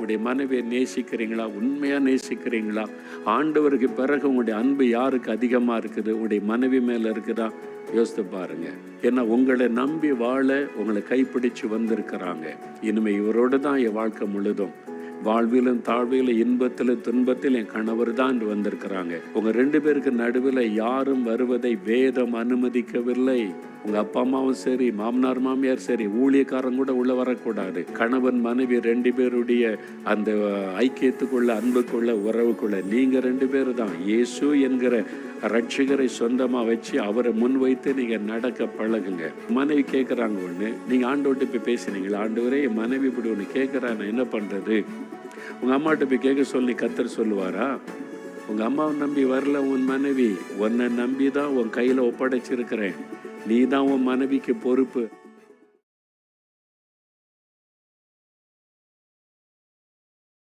உங்களுடைய மனைவியை நேசிக்கிறீங்களா? உண்மையாக நேசிக்கிறீங்களா? ஆண்டவருக்கு பிறகு உங்களுடைய அன்பு யாருக்கு அதிகமாக இருக்குது? உங்களுடைய மனைவி மேலே இருக்குதா? யோசித்து பாருங்க. ஏன்னா உங்களை நம்பி வாழ உங்களை கைப்பிடிச்சு வந்திருக்கிறாங்க. இனிமே இவரோடு தான் என் வாழ்க்கை முழுதும், வாழ்விலும் தாழ்விலும் இன்பத்திலும் துன்பத்தில் என் கணவர் தான் வந்திருக்கிறாங்க. உங்க 2 பேருக்கு நடுவில் யாரும் வருவதை வேதம் அனுமதிக்கவில்லை. உங்க அப்பா அம்மாவும் சரி, மாமனார் மாமியார் சரி, ஊழியக்காரன் கூட உள்ள வரக்கூடாது. கணவன் மனைவி 2 பேருடைய அந்த ஐக்கியத்துக்குள்ள, அன்புக்குள்ள, உறவுக்குள்ள நீங்க 2 பேரு தான். இயேசு என்கிற ரட்சிகரை சொந்தமா வச்சு அவரை முன்வைத்து நீங்க நடக்க பழகுங்க. மனைவி கேட்கறாங்க ஒண்ணு, நீங்க ஆண்டவர்கிட்ட போய் பேசுனீங்களா? ஆண்டவரே, என் மனைவி இப்படி ஒண்ணு கேட்கிறா, நான் என்ன பண்றது? உங்க அம்மாட்ட போய் கேட்க சொல்லி கர்த்தர் சொல்லுவாரா? உங்க அம்மாவை நம்பி வரல உன் மனைவி, உன்னை நம்பி தான் உன் கையில ஒப்படைச்சிருக்கிறேன். நீ தான் உன் மனைவிக்கு பொறுப்பு.